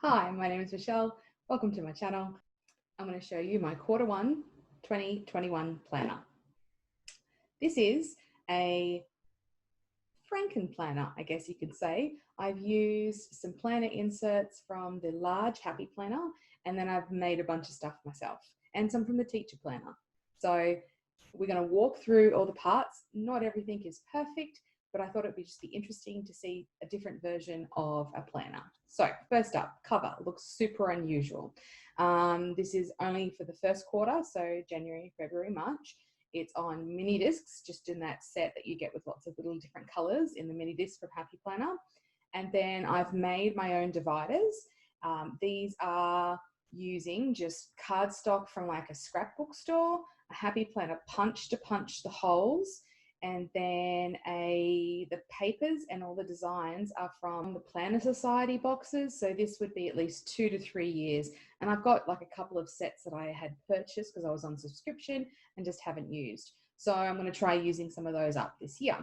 Hi, my name is Michelle. Welcome to my channel. I'm going to show you my Q1 2021 planner. This is a Frankenplanner, I guess you could say. I've used some planner inserts from the large Happy Planner, and then I've made a bunch of stuff myself and some from the Teacher Planner. So we're going to walk through all the parts. Not everything is perfect, but I thought it'd just be interesting to see a different version of a planner. So first up, cover looks super unusual. This is only for the first quarter, so January, February, March. It's on mini discs, just in that set that you get with lots of little different colors in the mini disc from Happy Planner. And then I've made my own dividers. These are using just cardstock from like a scrapbook store, a Happy Planner punch to punch the holes, and then the papers and all the designs are from the Planner Society boxes. So this would be at least 2 to 3 years. And I've got like a couple of sets that I had purchased because I was on subscription and just haven't used. So I'm going to try using some of those up this year.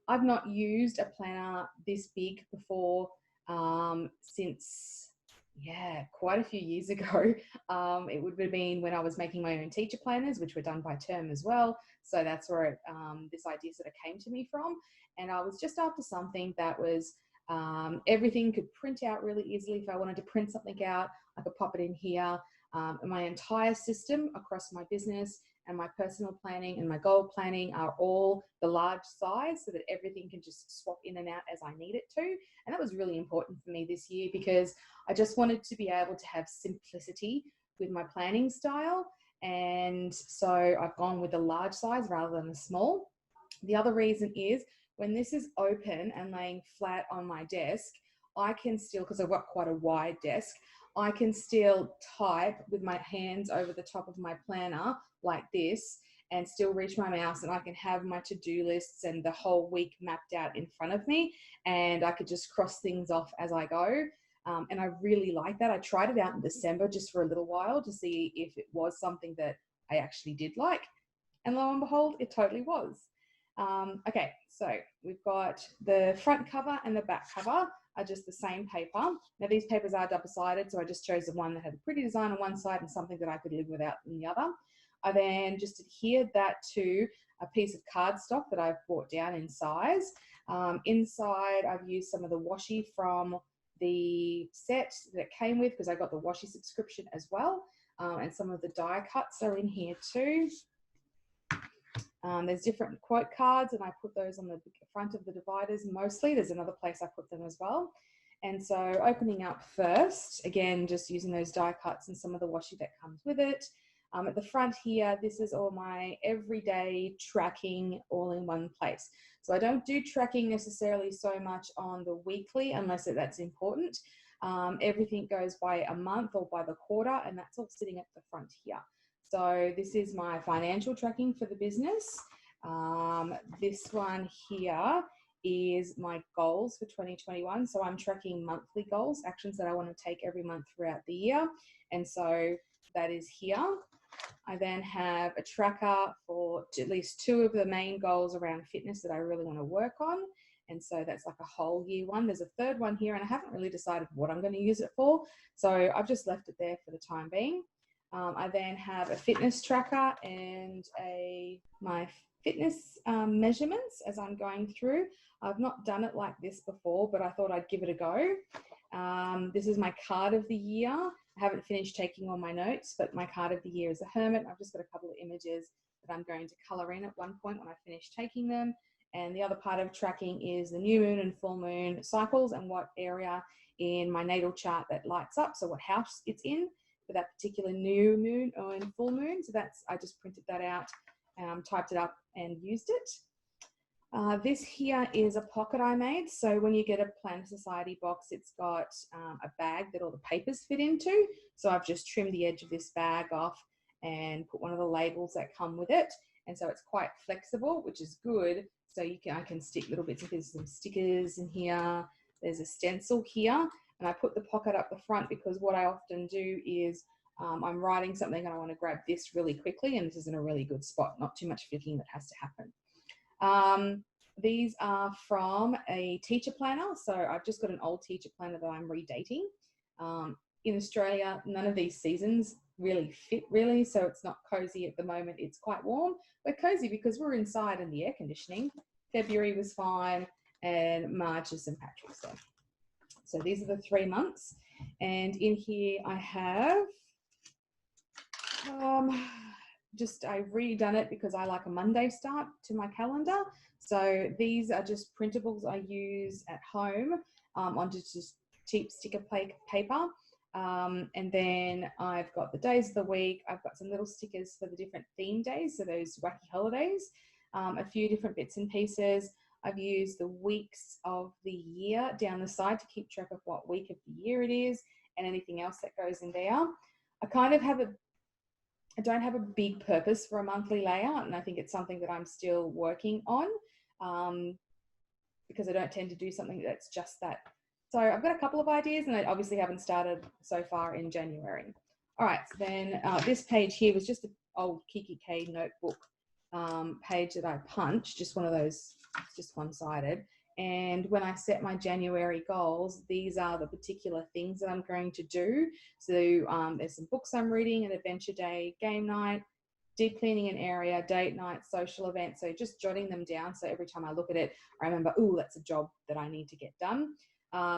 I've not used a planner this big before since quite a few years ago. It would have been when I was making my own teacher planners, which were done by term as well. So that's where this idea sort of came to me from. And I was just after something that was everything could print out really easily. If I wanted to print something out, I could pop it in here. And my entire system across my business and my personal planning and my goal planning are all the large size so that everything can just swap in and out as I need it to. And that was really important for me this year because I just wanted to be able to have simplicity with my planning style. And so I've gone with the large size rather than the small. The other reason is when this is open and laying flat on my desk, I can still, because I've got quite a wide desk, I can still type with my hands over the top of my planner like this and still reach my mouse, and I can have my to-do lists and the whole week mapped out in front of me, and I could just cross things off as I go. And I really like that. I tried it out in December just for a little while to see if it was something that I actually did like. And lo and behold, it totally was. Okay, so we've got the front cover and the back cover are just the same paper. Now these papers are double-sided, so I just chose the one that had a pretty design on one side and something that I could live without in the other. I then just adhered that to a piece of cardstock that I've brought down in size. Inside, I've used some of the washi from the set that it came with because I got the washi subscription as well. And some of the die cuts are in here too. There's different quote cards, and I put those on the front of the dividers mostly. There's another place I put them as well. And so opening up first, again, just using those die cuts and some of the washi that comes with it. At the front here, this is all my everyday tracking all in one place. So I don't do tracking necessarily so much on the weekly unless that's important. Everything goes by a month or by the quarter, and that's all sitting at the front here. So this is my financial tracking for the business. This one here is my goals for 2021. So I'm tracking monthly goals, actions that I want to take every month throughout the year. And so that is here. I then have a tracker for at least 2 of the main goals around fitness that I really want to work on. And so that's like a whole year one. There's a third one here, and I haven't really decided what I'm going to use it for. So I've just left it there for the time being. I then have a fitness tracker and my fitness measurements as I'm going through. I've not done it like this before, but I thought I'd give it a go. This is my card of the year. I haven't finished taking all my notes, but my card of the year is a hermit. I've just got a couple of images that I'm going to color in at one point when I finish taking them. And the other part of tracking is the new moon and full moon cycles and what area in my natal chart that lights up. So what house it's in for that particular new moon or in full moon. So I just printed that out, typed it up and used it. This here is a pocket I made. So when you get a Planner Society box, it's got a bag that all the papers fit into. So I've just trimmed the edge of this bag off and put one of the labels that come with it. And so it's quite flexible, which is good. So I can stick little bits of some stickers in here. There's a stencil here. And I put the pocket up the front because what I often do is I'm writing something and I want to grab this really quickly, and this is in a really good spot, not too much flicking that has to happen. These are from a teacher planner. So I've just got an old teacher planner that I'm redating. in Australia, none of these seasons really fit really. So it's not cozy at the moment. It's quite warm. We're cozy because we're inside in the air conditioning. February was fine and March is St. Patrick's Day. So these are the 3 months. And in here I have, I've redone it because I like a Monday start to my calendar. So these are just printables I use at home onto just cheap sticker paper. And then I've got the days of the week. I've got some little stickers for the different theme days, so those wacky holidays, a few different bits and pieces. I've used the weeks of the year down the side to keep track of what week of the year it is and anything else that goes in there. I don't have a big purpose for a monthly layout, and I think it's something that I'm still working on because I don't tend to do something that's just that. So I've got a couple of ideas, and I obviously haven't started so far in January. All right, so then this page here was just an old Kiki K notebook page that I punched, just one of those, just one-sided. And when I set my January goals, these are the particular things that I'm going to do. So there's some books I'm reading, an adventure day, game night, deep cleaning an area, date night, social event. So just jotting them down. So every time I look at it, I remember, oh, that's a job that I need to get done.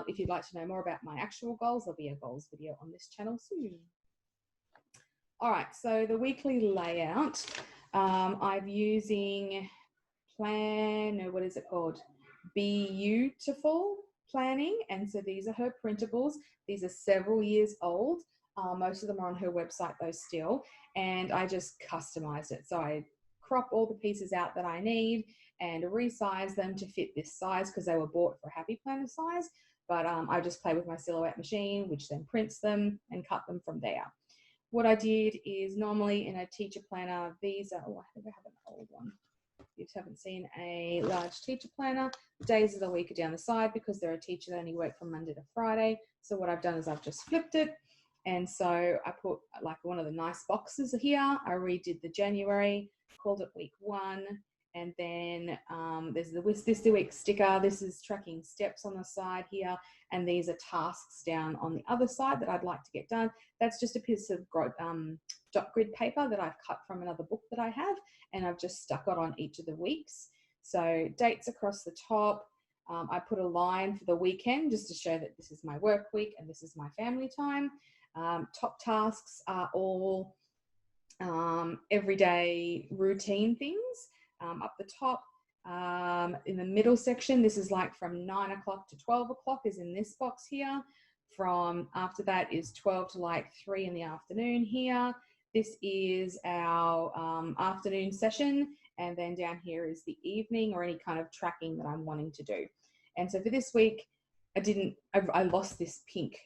If you'd like to know more about my actual goals, there'll be a goals video on this channel soon. All right, so the weekly layout, I'm using what is it called? Beautiful Planning. And so these are her printables. These are several years old. Most of them are on her website though still. And I just customized it. So I crop all the pieces out that I need and resize them to fit this size because they were bought for Happy Planner size. But I just play with my silhouette machine, which then prints them and cut them from there. What I did is normally in a teacher planner, these are, oh, I think I have an old one. You haven't seen a large teacher planner. Days of the week are down the side because they're a teacher that only work from Monday to Friday. So what I've done is I've just flipped it. And so I put like one of the nice boxes here. I redid the January, called it week 1. And then there's the week sticker. This is tracking steps on the side here. And these are tasks down on the other side that I'd like to get done. That's just a piece of dot grid paper that I've cut from another book that I have. And I've just stuck it on each of the weeks. So dates across the top. I put a line for the weekend just to show that this is my work week and this is my family time. Top tasks are all everyday routine things. Up the top, in the middle section, this is like from 9 o'clock to 12 o'clock is in this box here. From after that is 12 to like 3 in the afternoon here. This is our afternoon session, and then down here is the evening or any kind of tracking that I'm wanting to do. And so for this week, I lost this pink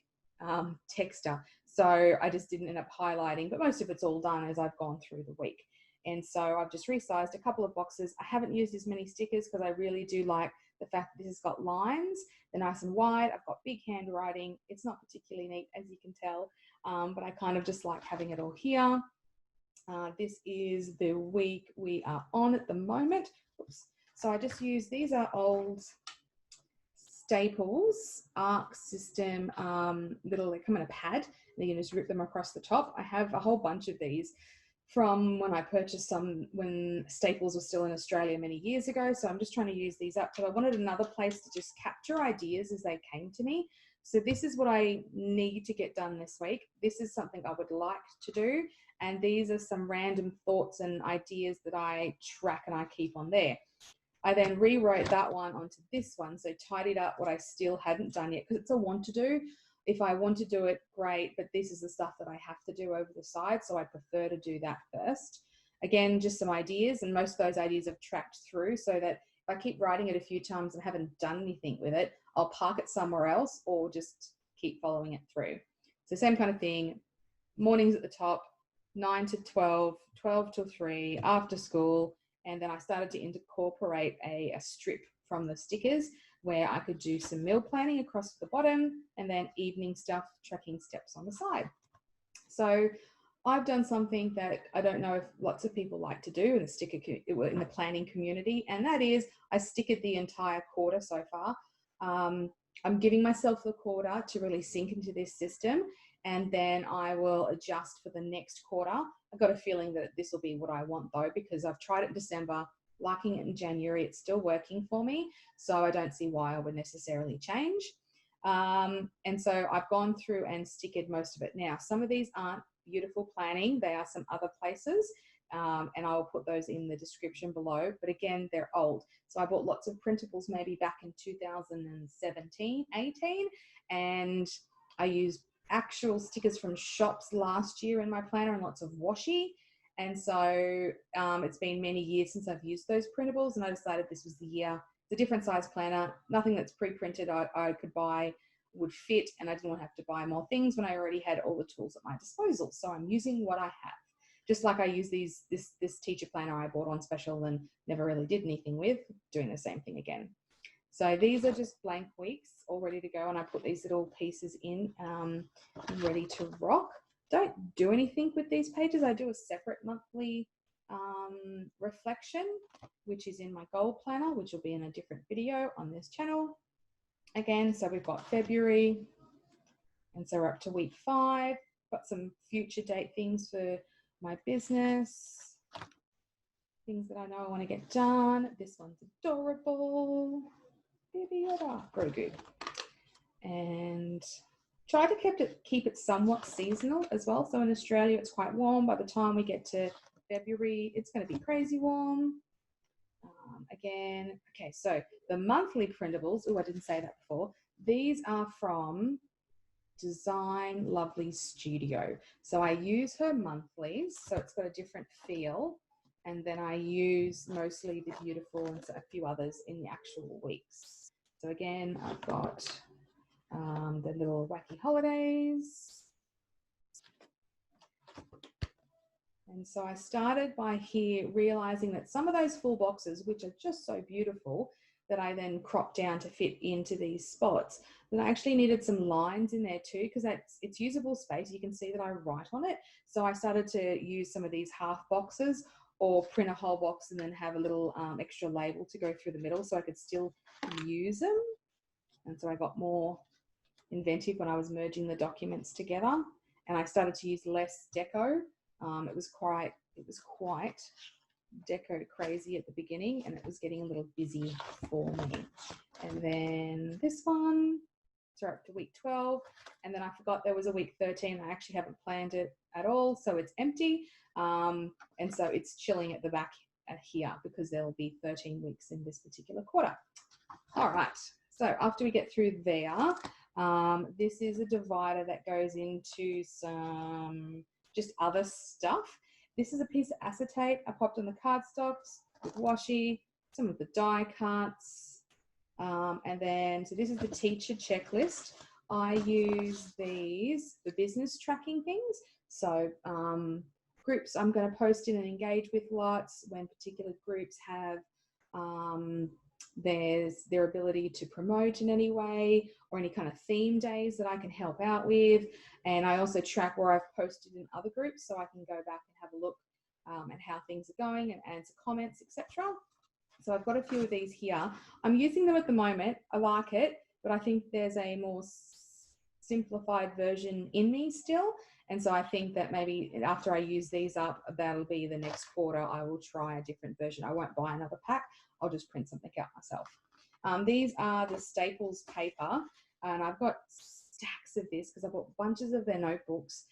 texture, so I just didn't end up highlighting, but most of it's all done as I've gone through the week. And so I've just resized a couple of boxes. I haven't used as many stickers because I really do like the fact that this has got lines. They're nice and wide. I've got big handwriting. It's not particularly neat, as you can tell, but I kind of just like having it all here. This is the week we are on at the moment. Oops. So I just use, these are old Staples Arc System little, they come in a pad and you can just rip them across the top. I have a whole bunch of these from when I purchased some when Staples was still in Australia many years ago. So I'm just trying to use these up. So I wanted another place to just capture ideas as they came to me. So this is what I need to get done this week. This is something I would like to do. And these are some random thoughts and ideas that I track and I keep on there. I then rewrote that one onto this one. So tidied up what I still hadn't done yet because it's a want to do. If I want to do it, great, but this is the stuff that I have to do over the side, so I prefer to do that first. Again, just some ideas, and most of those ideas I've tracked through so that if I keep writing it a few times and haven't done anything with it, I'll park it somewhere else or just keep following it through. So same kind of thing, mornings at the top, 9 to 12, 12 till 3, after school, and then I started to incorporate a strip from the stickers where I could do some meal planning across the bottom and then evening stuff, tracking steps on the side. So I've done something that I don't know if lots of people like to do in the planning community, and that is I stickered the entire quarter so far. I'm giving myself the quarter to really sink into this system, and then I will adjust for the next quarter. I've got a feeling that this will be what I want though, because I've tried it in December, liking it in January, it's still working for me. So I don't see why I would necessarily change. And so I've gone through and stickered most of it. Now, some of these aren't beautiful planning. They are some other places. And I'll put those in the description below. But again, they're old. So I bought lots of printables maybe back in 2017, 18. And I used actual stickers from shops last year in my planner and lots of washi. And so it's been many years since I've used those printables, and I decided this was the year. It's a different size planner, nothing that's pre-printed I could buy would fit, and I didn't want to have to buy more things when I already had all the tools at my disposal. So I'm using what I have. Just like I use this teacher planner I bought on special and never really did anything with, doing the same thing again. So these are just blank weeks all ready to go, and I put these little pieces in ready to rock. Don't do anything with these pages. I do a separate monthly reflection, which is in my goal planner, which will be in a different video on this channel. Again, so we've got February, and so we're up to week 5. Got some future date things for my business, things that I know I want to get done. This one's adorable. Baby Yoda, Grogu. And try to keep it somewhat seasonal as well. So in Australia, it's quite warm. By the time we get to February, it's going to be crazy warm. Again, okay, so the monthly printables, oh, I didn't say that before. These are from Design Lovely Studio. So I use her monthlies, so it's got a different feel. And then I use mostly the Beautiful and a few others in the actual weeks. So again, I've got the little wacky holidays. And so I started by here realizing that some of those full boxes, which are just so beautiful, that I then cropped down to fit into these spots, that I actually needed some lines in there too, because it's usable space. You can see that I write on it. So I started to use some of these half boxes, or print a whole box and then have a little extra label to go through the middle so I could still use them. And so I got more inventive when I was merging the documents together, and I started to use less deco. It was quite deco crazy at the beginning, and it was getting a little busy for me. And then this one, so we're up to week 12, and then I forgot there was a week 13. I actually haven't planned it at all, so it's empty. And so it's chilling at the back here because there will be 13 weeks in this particular quarter. All right, so after we get through there, this is a divider that goes into some just other stuff. This is a piece of acetate I popped on the cardstocks with washi, some of the die cuts, and then, so this is the teacher checklist. I use these for business tracking things. So groups I'm going to post in and engage with lots, when particular groups have there's their ability to promote in any way, or any kind of theme days that I can help out with. And I also track where I've posted in other groups, so I can go back and have a look at how things are going and answer comments, etc. So I've got a few of these here. I'm using them at the moment. I like it, but I think there's a more simplified version in me still. And so I think that maybe after I use these up, that'll be the next quarter. I will try a different version. I won't buy another pack. I'll just print something out myself. These are the Staples paper, and I've got stacks of this because I bought bunches of their notebooks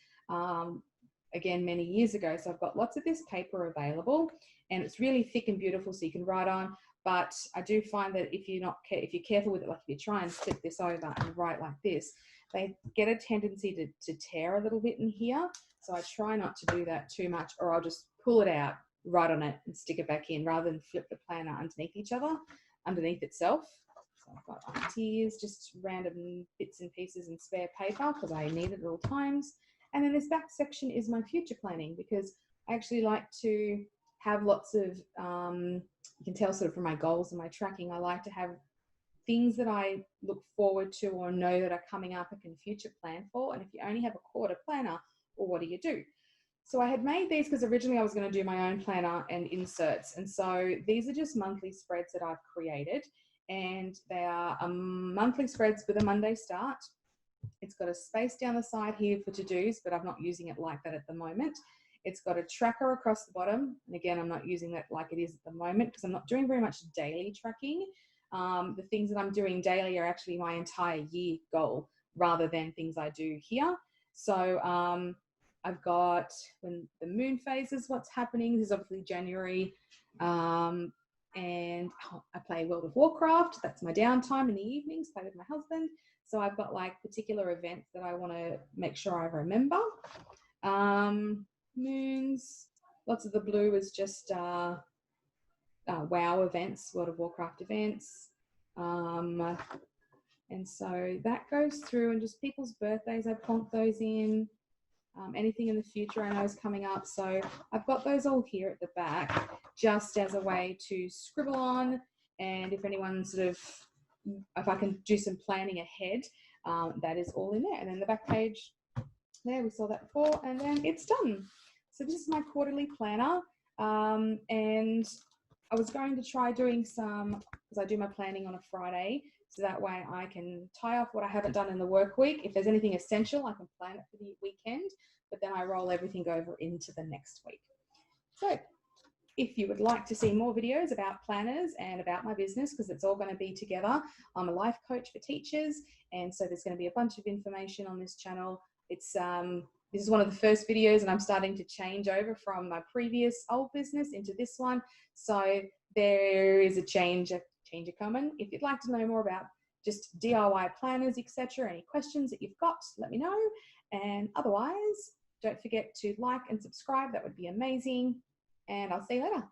again many years ago. So I've got lots of this paper available, and it's really thick and beautiful, so you can write on. But I do find that if you're careful with it, like if you try and flip this over and write like this, they get a tendency to tear a little bit in here. So I try not to do that too much, or I'll just pull it out, write on it, and stick it back in, rather than flip the planner underneath itself. So I've got ideas, just random bits and pieces and spare paper because I need it at all times. And then this back section is my future planning, because I actually like to have lots of, you can tell sort of from my goals and my tracking, I like to have things that I look forward to or know that are coming up and can future plan for. And if you only have a quarter planner, well, what do you do? So I had made these because originally I was going to do my own planner and inserts. And so these are just monthly spreads that I've created. And they are monthly spreads with a Monday start. It's got a space down the side here for to-dos, but I'm not using it like that at the moment. It's got a tracker across the bottom. And again, I'm not using that like it is at the moment because I'm not doing very much daily tracking. The things that I'm doing daily are actually my entire year goal rather than things I do here. So I've got when the moon phases, what's happening. This is obviously January. And I play World of Warcraft. That's my downtime in the evenings, play with my husband. So I've got like particular events that I want to make sure I remember. Moons, lots of the blue is just WoW events, World of Warcraft events. And so that goes through, and just people's birthdays, I plonk those in. Anything in the future I know is coming up. So I've got those all here at the back just as a way to scribble on. And if anyone sort of, if I can do some planning ahead, that is all in there. And then the back page, there, we saw that before, and then it's done. So this is my quarterly planner. And I was going to try doing some, because I do my planning on a Friday, so that way I can tie off what I haven't done in the work week. If there's anything essential, I can plan it for the weekend, but then I roll everything over into the next week. So if you would like to see more videos about planners and about my business, because it's all going to be together, I'm a life coach for teachers, and so there's going to be a bunch of information on this channel. It's this is one of the first videos, and I'm starting to change over from my previous old business into this one. So there is a change coming. If you'd like to know more about just DIY planners, etc., any questions that you've got, let me know. And otherwise, don't forget to like and subscribe. That would be amazing. And I'll see you later.